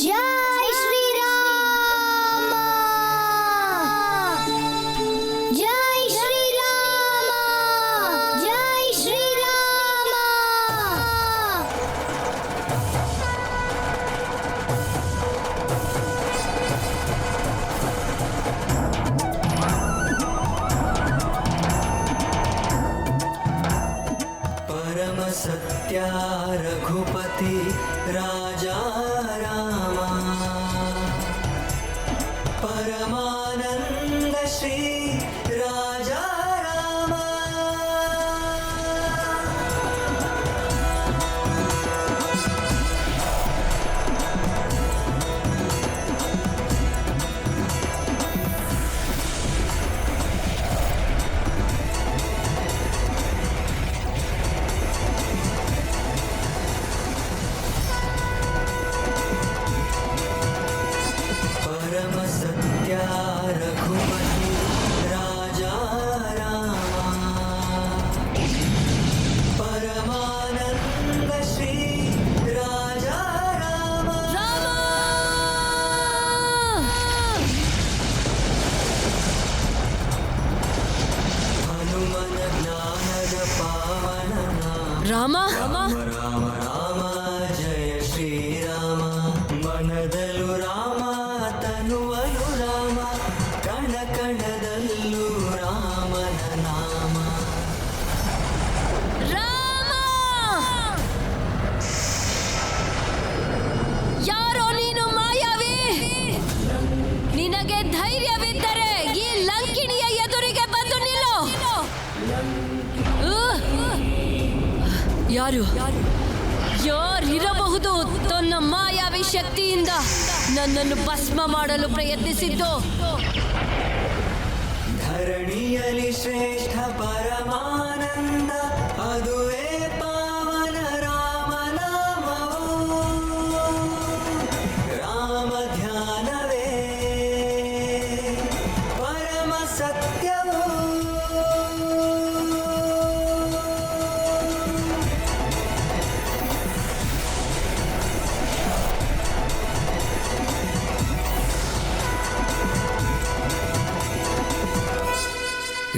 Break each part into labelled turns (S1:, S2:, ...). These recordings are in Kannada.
S1: ಜೈ ಶ್ರೀರಾಮ, ಜೈ ಶ್ರೀರಾಮ, ಜೈ ಶ್ರೀರಾಮ.
S2: परम सत्य रघुपति राजा राम, परमानंद श्री राजा राम. परम सत्य रघुपति राजा राम, परमानंद श्री राजा राम. हनुमन ज्ञानद पावन नाम.
S3: ರಾಮ
S2: ರಾಮ ರಾಮ ರಾಮ ಜಯ ಶ್ರೀರಾಮ. ಮನದಲು ರಾಮ ತನುವಲು ರಾಮ, ಕಣ ಕಣದಲ್ಲೂ ರಾಮನ ನಾಮ.
S3: ರಾಮ ಯಾರೋ ನೀನು ಮಾಯಾವಿ. ನಿನಗೆ ಧೈರ್ಯವಿದ್ದರೆ ಈ ಲಂಕಿಣಿಯ ಎದುರಿಗೆ ಬಂದು ನಿಲ್ಲು. ಯಾರಿರಬಹುದು ತನ್ನ ಮಾಯಾವಿ ಶಕ್ತಿಯಿಂದ ನನ್ನನ್ನು ಭಸ್ಮ ಮಾಡಲು ಪ್ರಯತ್ನಿಸಿದ್ದು?
S2: ಧರಣಿಯಲಿ ಶ್ರೇಷ್ಠ ಪರಮಾನಂದ, ಅದುವೇ ಪಾವನ ರಾಮ ನಾಮವು. ರಾಮ ಧ್ಯಾನವೇ ಪರಮ ಸತ್ಯವು.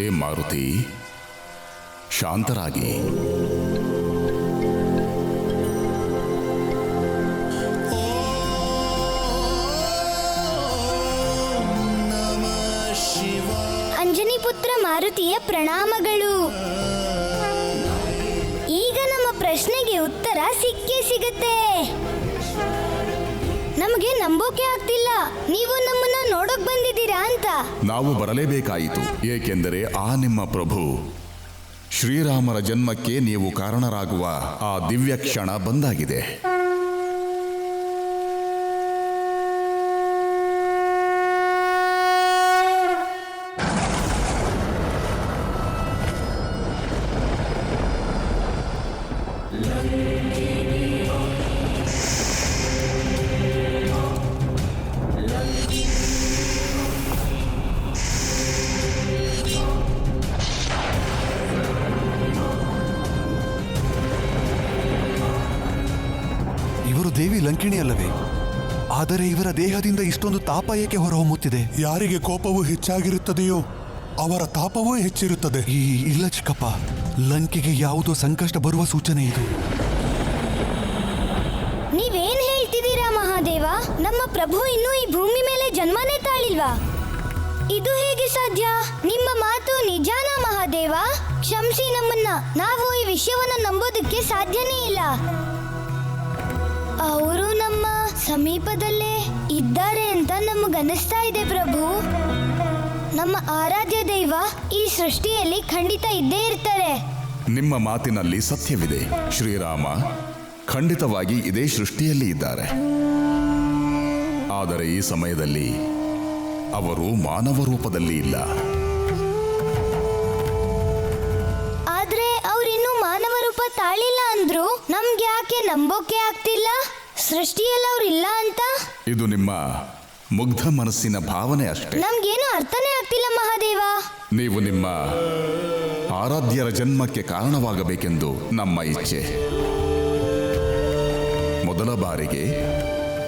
S4: ಏ ಮಾರುತಿ, ಶಾಂತರಾಗಿ.
S1: ಅಂಜನಿ ಪುತ್ರ ಮಾರುತಿಯ ಪ್ರಣಾಮಗಳು. ಈಗ ನಮ್ಮ ಪ್ರಶ್ನೆಗೆ ಉತ್ತರ ಸಿಕ್ಕೇ ಸಿಗುತ್ತೆ. ನಮಗೆ ನಂಬೋಕೆ ಆಗ್ತಿಲ್ಲ ನೀವು ನಮ್ಮನ್ನ ನೋಡೋಕ್ ಬಂದಿದ್ದೀರಾ ಅಂತ.
S4: ನಾವು ಬರಲೇಬೇಕಾಯಿತು, ಏಕೆಂದರೆ ಆ ನಿಮ್ಮ ಪ್ರಭು ಶ್ರೀರಾಮರ ಜನ್ಮಕ್ಕೆ ನೀವು ಕಾರಣರಾಗುವ ಆ ದಿವ್ಯ ಕ್ಷಣ ಬಂದಾಗಿದೆ.
S5: ಇವರು ದೇವಿ ಲಂಕಿಣಿ ಅಲ್ಲವೇ? ಆದರೆ ಇವರ ದೇಹದಿಂದ ಇಷ್ಟೊಂದು ತಾಪ ಏಕೆ ಹೊರಹೊಮ್ಮುತ್ತಿದೆ?
S6: ಯಾರಿಗೆ ಕೋಪವು ಹೆಚ್ಚಾಗಿರುತ್ತದೆಯೋ ಅವರ ತಾಪವೂ ಹೆಚ್ಚಿರುತ್ತದೆ.
S5: ಇಲ್ಲ ಚಿಕ್ಕಪ್ಪ, ಲಂಕೆಗೆ ಯಾವುದೋ ಸಂಕಷ್ಟ ಬರುವ ಸೂಚನೆ ಇದು.
S1: ನೀವೇನ್ ಹೇಳ್ತಿದ್ದೀರಾ ಮಹಾದೇವ? ನಮ್ಮ ಪ್ರಭು ಇನ್ನೂ ಈ ಭೂಮಿ ಮೇಲೆ ಜನ್ಮನೇ ತಾಳಿಲ್ವಾ? ಇದು ಹೇಗೆ ಸಾಧ್ಯ? ನಿಮ್ಮ ಮಾತು ನಿಜಾನ ಮಹಾದೇವ? ಕ್ಷಮಿಸಿ ನಮ್ಮನ್ನ, ನಾವು ಈ ವಿಷಯವನ್ನ ನಂಬೋದಕ್ಕೆ ಸಾಧ್ಯನೇ ಇಲ್ಲ. ಅವರು ನಮ್ಮ ಸಮೀಪದಲ್ಲೇ ಇದ್ದಾರೆ ಅಂತ ನಮಗನಿಸ್ತಾ ಇದೆ ಪ್ರಭು. ನಮ್ಮ ಆರಾಧ್ಯ ದೈವ ಈ ಸೃಷ್ಟಿಯಲ್ಲಿ ಖಂಡಿತ ಇದ್ದೇ ಇರ್ತಾರೆ.
S4: ನಿಮ್ಮ ಮಾತಿನಲ್ಲಿ ಸತ್ಯವಿದೆ. ಶ್ರೀರಾಮ ಖಂಡಿತವಾಗಿ ಇದೇ ಸೃಷ್ಟಿಯಲ್ಲಿ ಇದ್ದಾರೆ. ಆದರೆ ಈ ಸಮಯದಲ್ಲಿ ಅವರು ಮಾನವ ರೂಪದಲ್ಲಿ ಇಲ್ಲ.
S1: ಆದ್ರೆ ಅವ್ರಿನ್ನೂ ಮಾನವ ರೂಪ ತಾಳಿಲ್ಲ ಅಂದ್ರು ನಮ್ಗೆ ಯಾಕೆ ನಂಬೋಕೆ ಆಗ್ತಿಲ್ಲ? ಸೃಷ್ಟಿಯಲ್ಲಿ ಅವ್ರಿಲ್ಲ ಅಂತ.
S4: ಇದು ನಿಮ್ಮ ಮುಗ್ಧ ಮನಸ್ಸಿನ ಭಾವನೆ ಅಷ್ಟೇ.
S1: ನಮ್ಗೇನು ಅರ್ಥನೇ ಆಗ್ತಿಲ್ಲ ಮಹಾದೇವ.
S4: ನೀವು ನಿಮ್ಮ ಆರಾಧ್ಯರ ಜನ್ಮಕ್ಕೆ ಕಾರಣವಾಗಬೇಕೆಂದು ನಮ್ಮ ಇಚ್ಛೆ. ಮೊದಲ ಬಾರಿಗೆ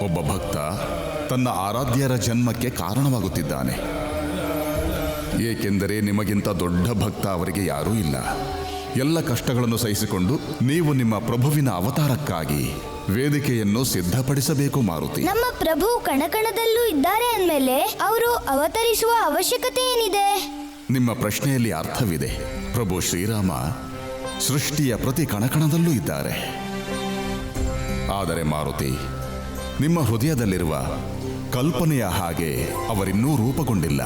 S4: ಒಬ್ಬ ಭಕ್ತ ತನ್ನ ಆರಾಧ್ಯರ ಜನ್ಮಕ್ಕೆ ಕಾರಣವಾಗುತ್ತಿದ್ದಾನೆ. ಏಕೆಂದರೆ ನಿಮಗಿಂತ ದೊಡ್ಡ ಭಕ್ತ ಅವರಿಗೆ ಯಾರೂ ಇಲ್ಲ. ಎಲ್ಲ ಕಷ್ಟಗಳನ್ನು ಸಹಿಸಿಕೊಂಡು ನೀವು ನಿಮ್ಮ ಪ್ರಭುವಿನ ಅವತಾರಕ್ಕಾಗಿ ವೇದಿಕೆಯನ್ನು ಸಿದ್ಧಪಡಿಸಬೇಕು ಮಾರುತಿ.
S1: ನಮ್ಮ ಪ್ರಭು ಕಣಕಣದಲ್ಲೂ ಇದ್ದಾರೆ ಅಂದಮೇಲೆ ಅವರು ಅವತರಿಸುವ ಅವಶ್ಯಕತೆ ಏನಿದೆ?
S4: ನಿಮ್ಮ ಪ್ರಶ್ನೆಯಲ್ಲಿ ಅರ್ಥವಿದೆ. ಪ್ರಭು ಶ್ರೀರಾಮ ಸೃಷ್ಟಿಯ ಪ್ರತಿ ಕಣಕಣದಲ್ಲೂ ಇದ್ದಾರೆ. ಆದರೆ ಮಾರುತಿ, ನಿಮ್ಮ ಹೃದಯದಲ್ಲಿರುವ ಕಲ್ಪನೆಯ ಹಾಗೆ ಅವರಿನ್ನೂ ರೂಪುಗೊಂಡಿಲ್ಲ.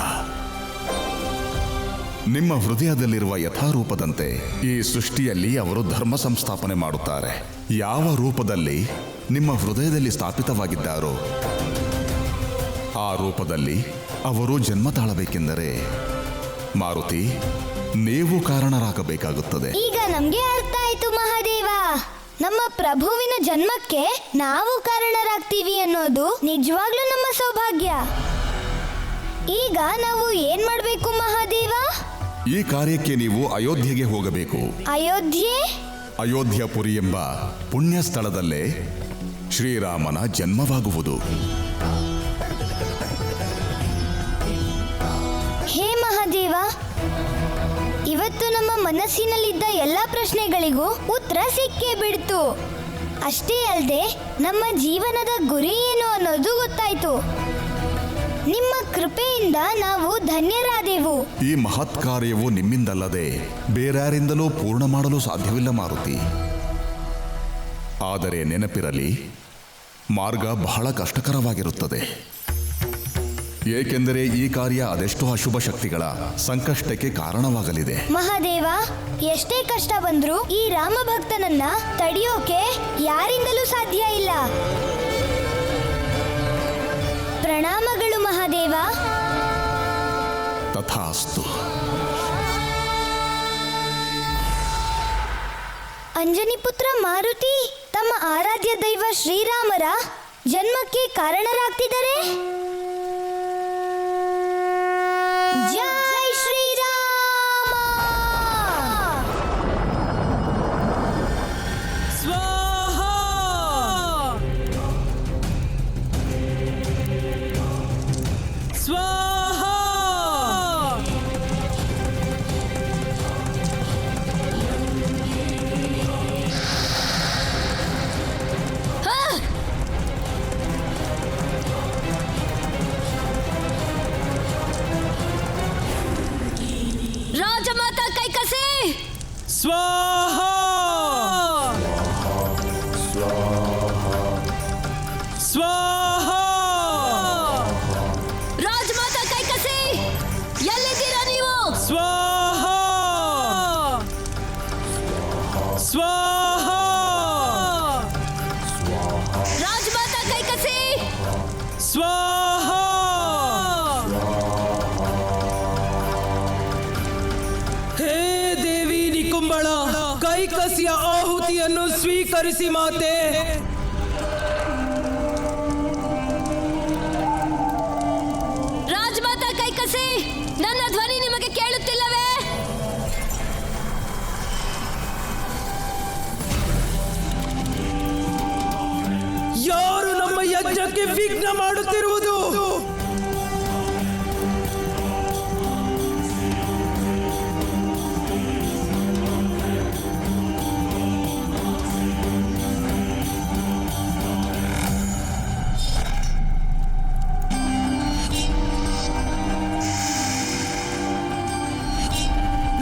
S4: ನಿಮ್ಮ ಹೃದಯದಲ್ಲಿರುವ ಯಥಾರೂಪದಂತೆ ಈ ಸೃಷ್ಟಿಯಲ್ಲಿ ಅವರು ಧರ್ಮ ಸಂಸ್ಥಾಪನೆ ಮಾಡುತ್ತಾರೆ. ಯಾವ ರೂಪದಲ್ಲಿ ನಿಮ್ಮ ಹೃದಯದಲ್ಲಿ ಸ್ಥಾಪಿತವಾಗಿದ್ದಾರೋ ಆ ರೂಪದಲ್ಲಿ ಅವರು ಜನ್ಮ ತಾಳಬೇಕೆಂದರೆ ಮಾರುತಿ, ನೀವು ಕಾರಣರಾಗಬೇಕಾಗುತ್ತದೆ.
S1: ಈಗ ನಮ್ಗೆ ಅರ್ಥ ಆಯ್ತು ಮಹಾದೇವ. ನಮ್ಮ ಪ್ರಭುವಿನ ಜನ್ಮಕ್ಕೆ ನಾವು ಕಾರಣರಾಗ್ತೀವಿ ಅನ್ನೋದು ನಿಜವಾಗ್ಲೂ ನಮ್ಮ ಸೌಭಾಗ್ಯ. ಈಗ ನಾವು ಏನ್ ಮಾಡ್ಬೇಕು ಮಹಾದೇವ?
S4: ಈ ಕಾರ್ಯಕ್ಕೆ ನೀವು ಅಯೋಧ್ಯೆಗೆ ಹೋಗಬೇಕು.
S1: ಅಯೋಧ್ಯೆ?
S4: ಅಯೋಧ್ಯಪುರಿ ಎಂಬ ಪುಣ್ಯ ಸ್ಥಳದಲ್ಲೇ ಶ್ರೀರಾಮನ ಜನ್ಮವಾಗುವುದು.
S1: ಹೇ ಮಹಾದೇವ, ಇವತ್ತು ನಮ್ಮ ಮನಸ್ಸಿನಲ್ಲಿದ್ದ ಎಲ್ಲ ಪ್ರಶ್ನೆಗಳಿಗೂ ಉತ್ತರ ಸಿಕ್ಕೇ ಬಿಡ್ತು. ಅಷ್ಟೇ ಅಲ್ಲದೆ ನಮ್ಮ ಜೀವನದ ಗುರಿ ಏನು ಅನ್ನೋದು ಗೊತ್ತಾಯ್ತು. ನಿಮ್ಮ ಕೃಪೆಯಿಂದ ನಾವು ಧನ್ಯರಾದೆವು.
S4: ಈ ಮಹತ್ ಕಾರ್ಯವು ನಿಮ್ಮಿಂದಲ್ಲದೆ ಬೇರ್ಯಾರಿಂದಲೂ ಪೂರ್ಣ ಮಾಡಲು ಸಾಧ್ಯವಿಲ್ಲ ಮಾರುತಿ. ಆದರೆ ನೆನಪಿರಲಿ, ಮಾರ್ಗ ಬಹಳ ಕಷ್ಟಕರವಾಗಿರುತ್ತದೆ. ಏಕೆಂದರೆ ಈ ಕಾರ್ಯ ಅದೆಷ್ಟೋ ಅಶುಭ ಶಕ್ತಿಗಳ ಸಂಕಷ್ಟಕ್ಕೆ ಕಾರಣವಾಗಲಿದೆ.
S1: ಮಹಾದೇವ, ಎಷ್ಟೇ ಕಷ್ಟ ಬಂದ್ರೂ ಈ ರಾಮ ಭಕ್ತನನ್ನ ತಡೆಯೋಕೆ ಯಾರಿಂದಲೂ ಸಾಧ್ಯ ಇಲ್ಲ. ಪ್ರಣಾಮಗಳು ಮಹಾದೇವ.
S4: ತಥಾಸ್ತು.
S1: ಅಂಜನಿ ಪುತ್ರ ಮಾರುತಿ ತಮ್ಮ ಆರಾಧ್ಯ ದೈವ ಶ್ರೀರಾಮರ ಜನ್ಮಕ್ಕೆ ಕಾರಣರಾಗ್ತಿದ್ದಾರೆ. ಜೈ ಶ್ರೀರಾಮ.
S2: ಸ್ವಾಹಾ ಸ್ವಾಹಾ.
S3: ರಾಜಮಾತಾ ಕೈಕಸಿ
S2: ಸ್ವಾಹಾ ಸ್ವಾಹಾ.
S3: ರಾಜಮಾತಾ ಕೈಕಸಿ, ಎಲ್ಲಿದ್ದೀರಾ ನೀವು?
S2: ಸ್ವಾಹಾ ಸ್ವಾಹಾ.
S3: ರಾಜಮಾತಾ ಕೈಕಸಿ,
S2: ಸ್ವಾಹಾ. ಹೇ ದೇವಿ ನಿಕುಂಬಳ, ಕೈಕಸಿಯ ಆಹುತಿಯನ್ನು ಸ್ವೀಕರಿಸಿ ಮಾತೆ.
S3: ರಾಜಮಾತಾ ಕೈಕಸಿ, ನನ್ನ ಧ್ವನಿ ನಿಮಗೆ ಕೇಳುತ್ತಿಲ್ಲವೇ?
S2: ಯಾರು ನಮ್ಮ ಯಜ್ಞಕ್ಕೆ ವಿಘ್ನ ಮಾಡುತ್ತಿರುವುದು?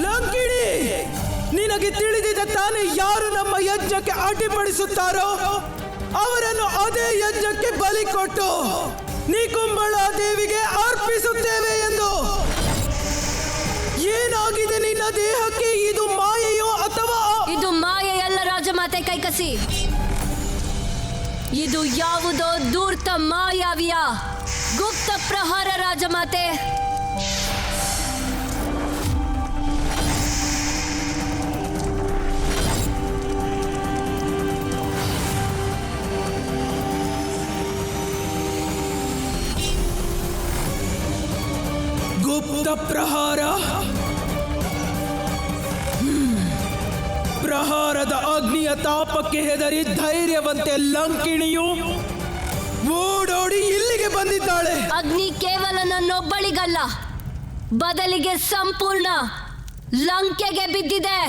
S2: ಲಂಕಿಣಿ, ನಿನಗೆ ತಿಳಿದಿದೆ ತಾನೇ ಯಾರು ನಮ್ಮ ಯಜ್ಞಕ್ಕೆ ಅಡ್ಡಿಪಡಿಸುತ್ತಾರೋ ಅವರನ್ನು ಅದೇ ಯಜ್ಞಕ್ಕೆ ಬಲಿ ಕೊಟ್ಟು ನಿಕುಂಬಳ ದೇವಿಗೆ ಅರ್ಪಿಸುತ್ತೇವೆ ಎಂದು. ಏನಾಗಿದೆ ನಿನ್ನ ದೇಹಕ್ಕೆ? ಇದು ಮಾಯೆಯೋ ಅಥವಾ
S3: ಇದು ಮಾಯೆಯಲ್ಲ ರಾಜಮಾತೆ ಕೈಕಸಿ. ಇದು ಯಾವುದೋ ಧೂರ್ತ ಮಾಯಾವಿಯ ಗುಪ್ತ ಪ್ರಹಾರ ರಾಜಮಾತೆ.
S2: ಗುಪ್ತ ಪ್ರಹಾರ? ಪ್ರಹಾರದ ಅಗ್ನಿಯ ತಾಪಕ್ಕೆ ಹೆದರಿ ಧೈರ್ಯವಂತೆ ಲಂಕಿಣಿಯು ಓಡೋಡಿ ಇಲ್ಲಿಗೆ ಬಂದಿದ್ದಾಳೆ.
S3: ಅಗ್ನಿ ಕೇವಲ ನನ್ನೊಬ್ಬಳಿಗಲ್ಲ, ಬದಲಿಗೆ ಸಂಪೂರ್ಣ ಲಂಕೆಗೆ ಬಿದ್ದಿದೆ.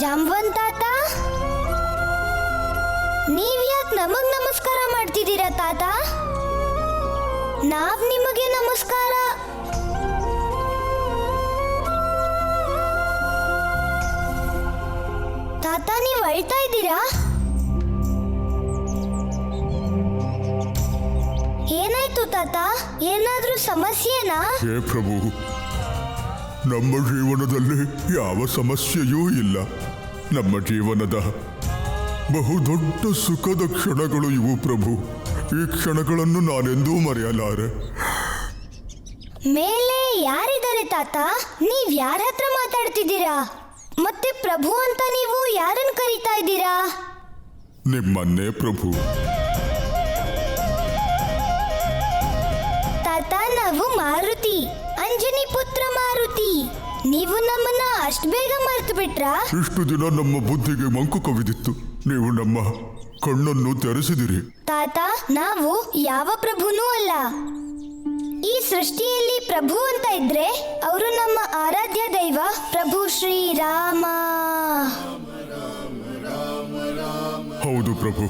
S1: ಜಾಂಬವಂತ ತಾತ, ನೀವ್ಯಾಕೆ ನಮಗ್ ನಮಸ್ಕಾರ ಮಾಡ್ತಿದ್ದೀರಾ ತಾತ? ನಾವ್ ನಿಮಗೆ ನಮಸ್ಕಾರ. ತಾತ, ನೀವು ಅಳ್ತಾ ಇದ್ದೀರಾ? ಏನಾಯ್ತು ತಾತ? ಏನಾದ್ರೂ ಸಮಸ್ಯೆನಾ?
S6: ಹೇ ಪ್ರಭು, ನಮ್ಮ ಜೀವನದಲ್ಲಿ ಯಾವ ಸಮಸ್ಯೆಯೂ ಇಲ್ಲ. ನಮ್ಮ ಜೀವನದ ಬಹುದೊಡ್ಡ ಸುಖದ ಕ್ಷಣಗಳು ಇವು ಪ್ರಭು. ಈ ಕ್ಷಣಗಳನ್ನು ನಾನೆಂದೂ ಮರೆಯಲಾರೆ.
S1: ಮೇಲೆ ಯಾರಿದ್ದಾರೆ ತಾತ? ನೀವ್ ಯಾರ ಹತ್ರ ಮಾತಾಡ್ತಿದ್ದೀರಾ? ಮತ್ತೆ ಪ್ರಭು ಅಂತ ನೀವು ಯಾರನ್ನ ಕರೀತಾ ಇದ್ದೀರಾ?
S6: ನಿಮ್ಮನ್ನೇ ಪ್ರಭು.
S1: ತಾತ, ನಾವು ಮಾರುತಿ, ಅಂಜನಿ ಪುತ್ರ ಮಾರುತಿ. ನೀವು ನಮ್ಮನ್ನ ಅಷ್ಟು ಬೇಗ ಮರ್ತು ಬಿಟ್ರಾ?
S6: ಇಷ್ಟು ದಿನ ನಮ್ಮ ಬುದ್ಧಿಗೆ ಮಂಕು ಕವಿದಿತ್ತು. ನೀವು ನಮ್ಮ ಕಣ್ಣನ್ನು ತೆರೆಸಿದಿರಿ.
S1: ತಾತ, ನಾವು ಯಾವ ಪ್ರಭುನೂ ಅಲ್ಲ. ಈ ಸೃಷ್ಟಿಯಲ್ಲಿ ಪ್ರಭು ಅಂತ ಇದ್ರೆ ಅವರು ನಮ್ಮ ಆರಾಧ್ಯ ದೈವ ಪ್ರಭು ಶ್ರೀರಾಮ.
S6: ಹೌದು ಪ್ರಭು,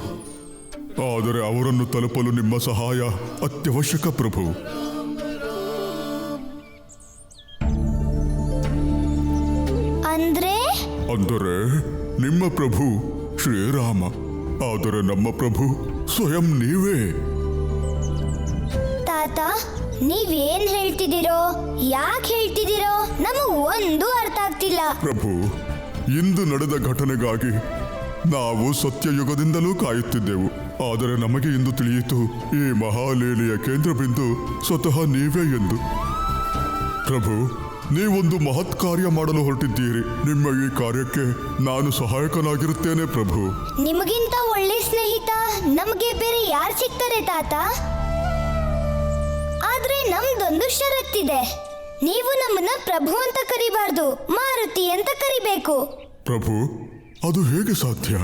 S6: ಆದರೆ ಅವರನ್ನು ತಲುಪಲು ನಿಮ್ಮ ಸಹಾಯ ಅತ್ಯವಶ್ಯಕ ಪ್ರಭು. ಅಂದರೆ ನಿಮ್ಮ ಪ್ರಭು ಶ್ರೀರಾಮ, ಆದರೆ ನಮ್ಮ ಪ್ರಭು ಸ್ವಯಂ ನೀವೇ.
S1: ತಾತ, ನೀವೇನ್ ಹೇಳ್ತಿದ್ದೀರೋ, ಯಾಕೆ ಹೇಳ್ತಿದ್ದೀರೋ ನಮಗ್ ಒಂದು ಅರ್ಥ ಆಗ್ತಿಲ್ಲ.
S6: ಪ್ರಭು, ಇಂದು ನಡೆದ ಘಟನೆಗಾಗಿ ನಾವು ಸತ್ಯಯುಗದಿಂದಲೂ ಕಾಯುತ್ತಿದ್ದೆವು. ಆದರೆ ನಮಗೆ ಇಂದು ತಿಳಿಯಿತು, ಈ ಮಹಾಲೀಲೆಯ ಕೇಂದ್ರ ಬಿಂದು ಸ್ವತಃ ನೀವೇ ಎಂದು. ಪ್ರಭು, ನೀವೊಂದು ಮಹತ್ ಕಾರ್ಯ ಮಾಡಲು ಹೊರಟಿದ್ದೀರಿ. ನಿಮ್ಮ ಈ ಕಾರ್ಯಕ್ಕೆ ನಾನು ಸಹಾಯಕನಾಗಿರುತ್ತೇನೆ ಪ್ರಭು.
S1: ನಿಮಗಿಂತ ಒಳ್ಳೆ ಸ್ನೇಹಿತ ನಮಗೆ ಬೇರೆ ಯಾರು ಸಿಗ್ತಾರೆ ತಾತ? ಆದ್ರೆ ನಮ್ದೊಂದು ಷರತ್ತಿದೆ. ನೀವು ನಮ್ಮನ್ನ ಪ್ರಭು ಅಂತ ಕರಿಬಾರ್ದು, ಮಾರುತಿ ಅಂತ ಕರಿಬೇಕು.
S6: ಪ್ರಭು, ಅದು ಹೇಗೆ ಸಾಧ್ಯ?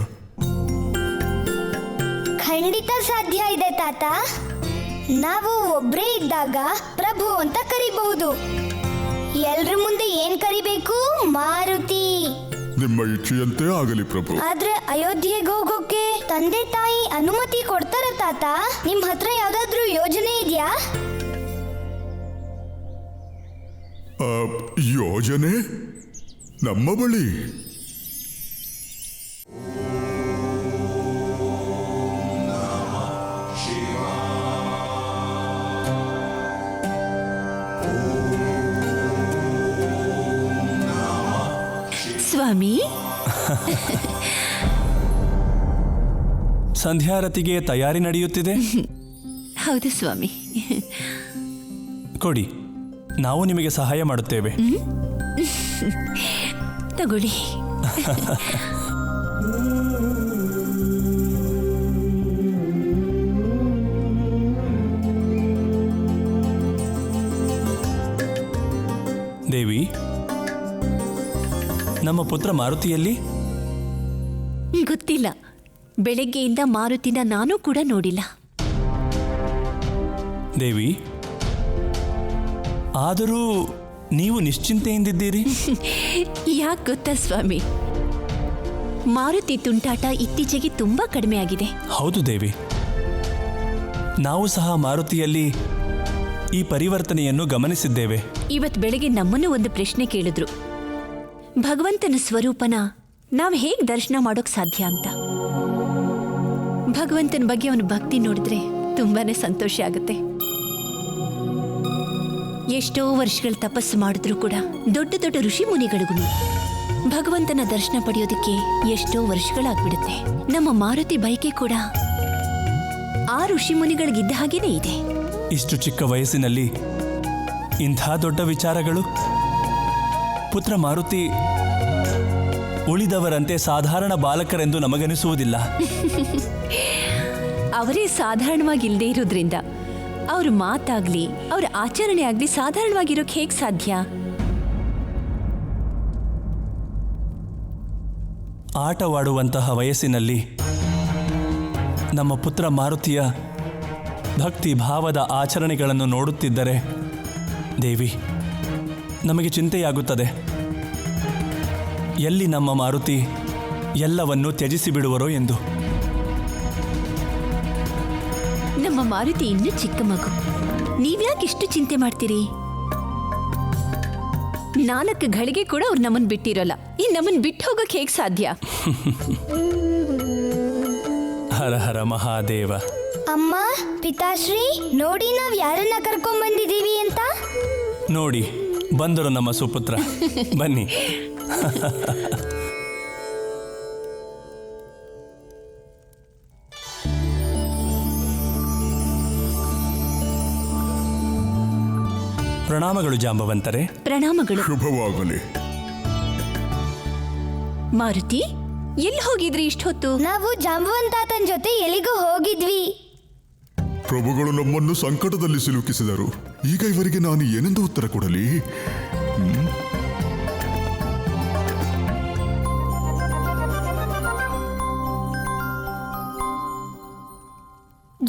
S1: ಖಂಡಿತ ಸಾಧ್ಯ ಇದೆ ತಾತ. ನಾವು ಒಬ್ರೇ ಇದ್ದಾಗ ಪ್ರಭು ಅಂತ ಕರಿಬಹುದು. ಎಲ್ರ ಮುಂದೆ ಏನ್ ಕರಿಬೇಕು? ಮಾರುತಿ.
S6: ನಿಮ್ಮ ಇಚ್ಛೆಯಂತೆ ಆಗಲಿ ಪ್ರಭು.
S1: ಆದ್ರೆ ಅಯೋಧ್ಯೆಗೆ ಹೋಗೋಕೆ ತಂದೆ ತಾಯಿ ಅನುಮತಿ ಕೊಡ್ತಾರ ತಾತ? ನಿಮ್ ಹತ್ರ ಯಾವ್ದಾದ್ರು ಯೋಜನೆ ಇದೆಯಾ?
S6: ಯೋಜನೆ ನಮ್ಮ ಬಳಿ
S7: ಸ್ವಾಮಿ.
S8: ಸಂಧ್ಯಾರತಿಗೆ ತಯಾರಿ ನಡೆಯುತ್ತಿದೆ.
S7: ಹೌದು ಸ್ವಾಮಿ.
S8: ಕೊಡಿ, ನಾವು ನಿಮಗೆ ಸಹಾಯ ಮಾಡುತ್ತೇವೆ.
S7: ತಗೊಳ್ಳಿ.
S8: ದೇವಿ, ನಮ್ಮ ಪುತ್ರ ಮಾರುತಿಯಲ್ಲಿ?
S7: ಗೊತ್ತಿಲ್ಲ. ಬೆಳಗ್ಗೆಯಿಂದ ಮಾರುತಿನ ನಾನು ಕೂಡ ನೋಡಿಲ್ಲ.
S8: ದೇವಿ, ಆದರೂ ನೀವು ನಿಶ್ಚಿಂತೆಯಿಂದಿದ್ದೀರಿ.
S7: ಯಾಕೆ ಗೊತ್ತಾ ಸ್ವಾಮಿ, ಮಾರುತಿ ತುಂಟಾಟ ಇತ್ತೀಚೆಗೆ ತುಂಬಾ ಕಡಿಮೆ ಆಗಿದೆ.
S8: ಹೌದು ದೇವಿ, ನಾವು ಸಹ ಮಾರುತಿಯಲ್ಲಿ ಈ ಪರಿವರ್ತನೆಯನ್ನು ಗಮನಿಸಿದ್ದೇವೆ.
S7: ಇವತ್ತು ಬೆಳಗ್ಗೆ ನಮ್ಮನ್ನು ಒಂದು ಪ್ರಶ್ನೆ ಕೇಳಿದ್ರು. ಭಗವಂತನ ಸ್ವರೂಪನ ನಾವು ಹೇಗೆ ದರ್ಶನ ಮಾಡೋಕ್ ಸಾಧ್ಯ ಅಂತ. ಭಗವಂತನ ಬಗ್ಗೆ ಅವನ ಭಕ್ತಿ ನೋಡಿದ್ರೆ ತುಂಬಾನೇ ಸಂತೋಷ ಆಗುತ್ತೆ. ಎಷ್ಟೋ ವರ್ಷಗಳ ತಪಸ್ಸು ಮಾಡಿದ್ರು ಕೂಡ ದೊಡ್ಡ ದೊಡ್ಡ ಋಷಿ ಮುನಿಗಳಿಗೂ ಭಗವಂತನ ದರ್ಶನ ಪಡೆಯೋದಕ್ಕೆ ಎಷ್ಟೋ ವರ್ಷಗಳಾಗ್ಬಿಡುತ್ತೆ. ನಮ್ಮ ಮಾರುತಿ ಬಯಕೆ ಕೂಡ ಆ ಋಷಿ ಮುನಿಗಳಿಗಿದ್ದ ಹಾಗೇನೇ ಇದೆ.
S8: ಇಷ್ಟು ಚಿಕ್ಕ ವಯಸ್ಸಿನಲ್ಲಿ ಇಂಥ ದೊಡ್ಡ ವಿಚಾರಗಳು. ಪುತ್ರ ಮಾರುತಿ ಉಳಿದವರಂತೆ ಸಾಧಾರಣ ಬಾಲಕರೆಂದು ನಮಗನಿಸುವುದಿಲ್ಲ.
S7: ಅವರೇ ಸಾಧಾರಣವಾಗಿಲ್ಲದೆ ಇರೋದ್ರಿಂದ ಅವ್ರ ಮಾತಾಗ್ಲಿ ಅವ್ರ ಆಚರಣೆ ಆಗ್ಲಿ ಸಾಧಾರಣವಾಗಿರೋಕೆ ಹೇಗೆ ಸಾಧ್ಯ?
S8: ಆಟವಾಡುವಂತಹ ವಯಸ್ಸಿನಲ್ಲಿ ನಮ್ಮ ಪುತ್ರ ಮಾರುತಿಯ ಭಕ್ತಿ ಭಾವದ ಆಚರಣೆಗಳನ್ನು ನೋಡುತ್ತಿದ್ದರೆ ದೇವಿ, ನಮಗೆ ಚಿಂತೆಯಾಗುತ್ತದೆ. ಎಲ್ಲಿ ನಮ್ಮ ಮಾರುತಿ ಎಲ್ಲವನ್ನೂ ತ್ಯಜಿಸಿ ಬಿಡುವರೋ ಎಂದು.
S7: ನಮ್ಮ ಮಾರುತಿ ಇನ್ನೂ ಚಿಕ್ಕ ಮಗು. ನೀವ್ಯಾಕೆ ಇಷ್ಟು ಚಿಂತೆ ಮಾಡ್ತೀರಿ? 4 ಗಳಿಗೆ ಕೂಡ ಅವ್ರು ನಮ್ಮನ್ ಬಿಟ್ಟಿರೋಲ್ಲ. ನಮ್ಮನ್ ಬಿಟ್ಟು ಹೋಗಕ್ ಹೇಗ್ ಸಾಧ್ಯ?
S8: ಹರ ಹರ ಮಹಾದೇವ.
S1: ಅಮ್ಮ, ಪಿತಾಶ್ರೀ, ನೋಡಿ ನಾವ್ ಯಾರನ್ನ ಕರ್ಕೊಂಡ್ ಬಂದಿದೀವಿ ಅಂತ.
S8: ನೋಡಿ ಬಂದರು ನಮ್ಮ ಸುಪುತ್ರ. ಬನ್ನಿ. ಪ್ರಣಾಮಗಳು ಜಾಂಬವಂತರೆ.
S7: ಪ್ರಣಾಮಗಳು.
S6: ಶುಭವಾಗಲಿ.
S7: ಮಾರುತಿ, ಎಲ್ಲಿ ಹೋಗಿದ್ರಿ ಇಷ್ಟೊತ್ತು?
S1: ನಾವು ಜಾಂಬವಂತಾತನ್ ಜೊತೆ ಎಲ್ಲಿಗೂ ಹೋಗಿದ್ವಿ.
S6: ಪ್ರಭುಗಳು ನಮ್ಮನ್ನು ಸಂಕಟದಲ್ಲಿ ಸಿಲುಕಿಸಿದರು. ಈಗ ಇವರಿಗೆ ನಾನು ಏನೆಂದು ಉತ್ತರ ಕೊಡಲಿ?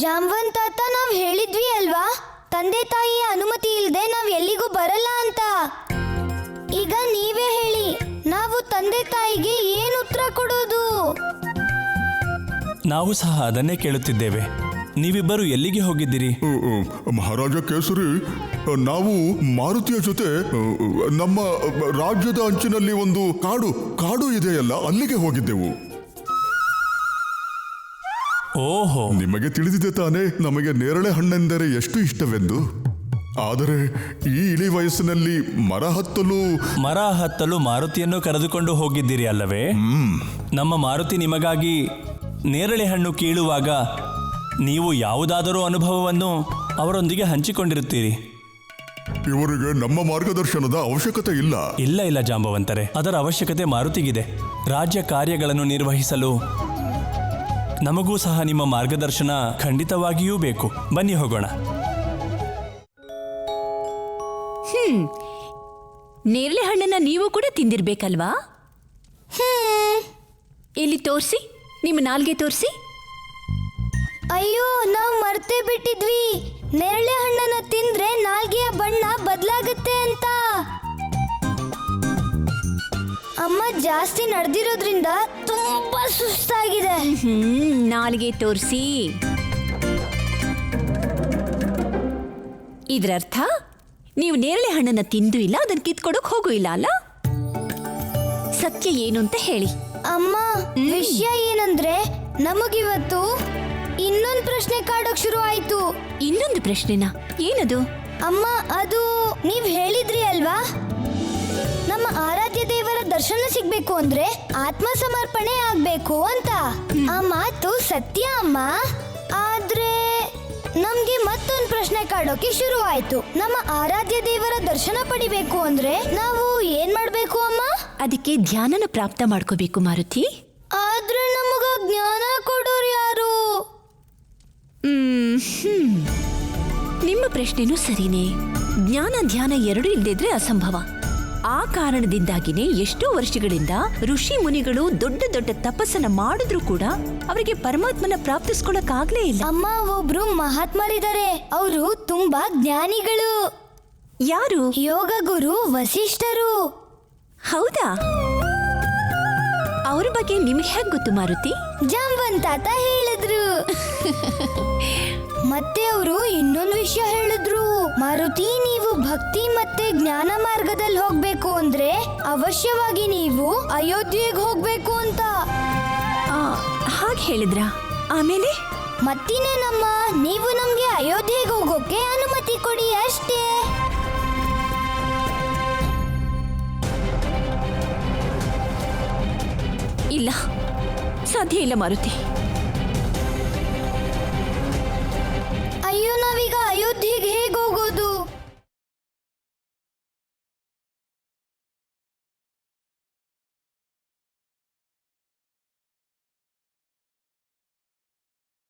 S1: ಜಾಂಬವಂತಾತ, ನಾವ್ ಹೇಳಿದ್ವಿ ಅಲ್ವಾ, ತಂದೆ ತಾಯಿಯ ಅನುಮತಿ ಇಲ್ಲದೆ ನಾವ್ ಎಲ್ಲಿಗೂ ಬರಲ್ಲ ಅಂತ. ಈಗ ನೀವೇ ಹೇಳಿ, ನಾವು ತಂದೆ ತಾಯಿಗೆ ಏನು ಉತ್ತರ ಕೊಡೋದು?
S8: ನಾವು ಸಹ ಅದನ್ನೇ ಕೇಳುತ್ತಿದ್ದೇವೆ. ನೀವಿಬ್ಬರು ಎಲ್ಲಿಗೆ ಹೋಗಿದ್ದೀರಿ?
S6: ಮಹಾರಾಜ ಕೇಸರಿ, ನಾವು ಮಾರುತಿಯ ಜೊತೆ ನಮ್ಮ ರಾಜ್ಯದ ಅಂಚಿನಲ್ಲಿ ಒಂದು ಕಾಡು ಇದೆಯಲ್ಲ, ಅಲ್ಲಿಗೆ ಹೋಗಿದ್ದೆವು.
S8: ಓಹೋ,
S6: ನಿಮಗೆ ತಿಳಿದಿದೆ ತಾನೇ ನಮಗೆ ನೇರಳೆ ಹಣ್ಣೆಂದರೆ ಎಷ್ಟು ಇಷ್ಟವೆಂದು. ಆದರೆ ಈ ಇಳಿ ವಯಸ್ಸಿನಲ್ಲಿ ಮರ ಹತ್ತಲು
S8: ಮಾರುತಿಯನ್ನು ಕರೆದುಕೊಂಡು ಹೋಗಿದ್ದೀರಿ ಅಲ್ಲವೇ? ನಮ್ಮ ಮಾರುತಿ ನಿಮಗಾಗಿ ನೇರಳೆ ಹಣ್ಣು ಕೀಳುವಾಗ ನೀವು ಯಾವುದಾದರೂ ಅನುಭವವನ್ನು ಅವರೊಂದಿಗೆ ಹಂಚಿಕೊಂಡಿರುತ್ತೀರಿ.
S6: ಇವರಿಗೆ ನಮ್ಮ ಮಾರ್ಗದರ್ಶನದ ಅವಶ್ಯಕತೆ ಇಲ್ಲ.
S8: ಇಲ್ಲ ಜಾಂಬವಂತರೆ, ಅದರ ಅವಶ್ಯಕತೆ ಮಾರುತಿಗಿದೆ. ರಾಜ್ಯ ಕಾರ್ಯಗಳನ್ನು ನಿರ್ವಹಿಸಲು ನಮಗೂ ಸಹ ನಿಮ್ಮ ಮಾರ್ಗದರ್ಶನ ಖಂಡಿತವಾಗಿಯೂ ಬೇಕು. ಬನ್ನಿ ಹೋಗೋಣ.
S7: ನೇರಳೆ ಹಣ್ಣನ್ನ ನೀವು ಕೂಡ ತಿಂದಿರ್ಬೇಕಲ್ವಾ? ಇಲ್ಲಿ ತೋರಿಸಿ, ನಿಮ್ಮ ನಾಲ್ಗೆ ತೋರಿಸಿ.
S1: ಅಯ್ಯೋ, ನಾವು ಮರ್ತೇ ಬಿಟ್ಟಿದ್ವಿ. ನೇರಳೆ ಹಣ್ಣನ್ನ ತಿಂದ್ರೆ ನಾಲ್ಗೆಯ ಬಣ್ಣ ಬದಲಾಗುತ್ತೆ ಅಂತ. ಅಮ್ಮ ಜಾಸ್ತಿ ನಡೆದಿರೋದ್ರಿಂದ ತುಂಬಾ ಸುಸ್ತಾಗಿದೆ.
S7: ನಾಲ್ಗೆ ತೋರಿಸಿ. ಇದರರ್ಥ ನೀವು ನೇರಳೆ ಹಣ್ಣನ್ನ ತಿಂದು ಇಲ್ಲ, ಅದನ್ನ ಕಿತ್ಕೊಡಕ್ ಹೋಗೂ ಇಲ್ಲ ಅಲ್ಲ? ಸತ್ಯ ಏನು ಅಂತ ಹೇಳಿ.
S1: ಅಮ್ಮ, ವಿಷಯ ಏನಂದ್ರೆ ನಮಗಿವತ್ತು ಇನ್ನೊಂದು ಪ್ರಶ್ನೆ ಕಾಡೋಕ್ ಶುರು ಆಯ್ತು.
S7: ಇನ್ನೊಂದು ಪ್ರಶ್ನೆನಾ? ಏನದು?
S1: ಅಮ್ಮ, ಅದು ನೀವ್ ಹೇಳಿದ್ರಿ ಅಲ್ವಾ, ನಮ್ಮ ಆರಾಧ್ಯ ದೇವರ ದರ್ಶನ ಸಿಗ್ಬೇಕು ಅಂದ್ರೆ ಆತ್ಮ ಸಮರ್ಪಣೆ ಆಗ್ಬೇಕು ಅಂತ. ಆ ಮಾತು ಸತ್ಯ ಅಮ್ಮ. ಆದ್ರೆ ನಮ್ಗೆ ಮತ್ತೊಂದು ಪ್ರಶ್ನೆ ಕಾಡೋಕೆ ಶುರು ಆಯ್ತು. ನಮ್ಮ ಆರಾಧ್ಯ ದೇವರ ದರ್ಶನ ಪಡಿಬೇಕು ಅಂದ್ರೆ ನಾವು ಏನ್ ಮಾಡ್ಬೇಕು ಅಮ್ಮ?
S7: ಅದಕ್ಕೆ ಧ್ಯಾನನ ಪ್ರಾಪ್ತ ಮಾಡ್ಕೋಬೇಕು ಮಾರುತಿ.
S1: ಆದ್ರೆ ನಮಗ ಜ್ಞಾನ ಕೊಡೋರು ಯಾರು?
S7: ನಿಮ್ಮ ಪ್ರಶ್ನೆನೂ ಸರಿನೇ. ಜ್ಞಾನ ಧ್ಯಾನ ಎರಡೂ ಇಲ್ಲದಿದ್ರೆ ಅಸಂಭವ. ಆ ಕಾರಣದಿಂದಾಗಿನೇ ಎಷ್ಟೋ ವರ್ಷಗಳಿಂದ ಋಷಿ ಮುನಿಗಳು ದೊಡ್ಡ ದೊಡ್ಡ ತಪಸ್ಸನ್ನ ಮಾಡಿದ್ರು ಕೂಡ ಅವರಿಗೆ ಪರಮಾತ್ಮನ ಪ್ರಾಪ್ತಿಸ್ಕೊಳ್ಳಕ್ಕಾಗ್ಲೇ ಇಲ್ಲ.
S1: ಅಮ್ಮ, ಒಬ್ರು ಮಹಾತ್ಮರಿದ್ದಾರೆ, ಅವರು ತುಂಬಾ ಜ್ಞಾನಿಗಳು.
S7: ಯಾರು?
S1: ಯೋಗ ಗುರು ವಸಿಷ್ಠರು.
S7: ಹೌದಾ? ಅವ್ರ ಬಗ್ಗೆ ನಿಮ್ಗೆ ಹೇಗೆ ಗೊತ್ತು ಮಾರುತಿ?
S1: ಜಾಂಬವಂತಾತ ಹೇಳಿದ್ರು. ಮತ್ತೆ ಅವರು ಇನ್ನೊಂದು ವಿಷಯ ಹೇಳಿದ್ರು. ಮಾರುತಿ, ನೀವು ಭಕ್ತಿ ಮತ್ತೆ ಜ್ಞಾನ ಮಾರ್ಗದಲ್ಲಿ ಹೋಗ್ಬೇಕು ಅಂದ್ರೆ ಅವಶ್ಯವಾಗಿ ನೀವು ಅಯೋಧ್ಯೆಗೆ ಹೋಗ್ಬೇಕು ಅಂತ.
S7: ಹಾಗೆ ಹೇಳಿದ್ರಾ? ಆಮೇಲೆ
S1: ಮತ್ತಿನೇನಮ್ಮ, ನೀವು ನಮ್ಗೆ ಅಯೋಧ್ಯೆಗೆ ಹೋಗೋಕೆ ಅನುಮತಿ ಕೊಡಿ ಅಷ್ಟೇ.
S7: ಇಲ್ಲ, ಸಾಧ್ಯ ಇಲ್ಲ ಮಾರುತಿ.
S1: ಅಯ್ಯೋ, ನಾವೀಗ ಅಯೋಧ್ಯೆಗೆ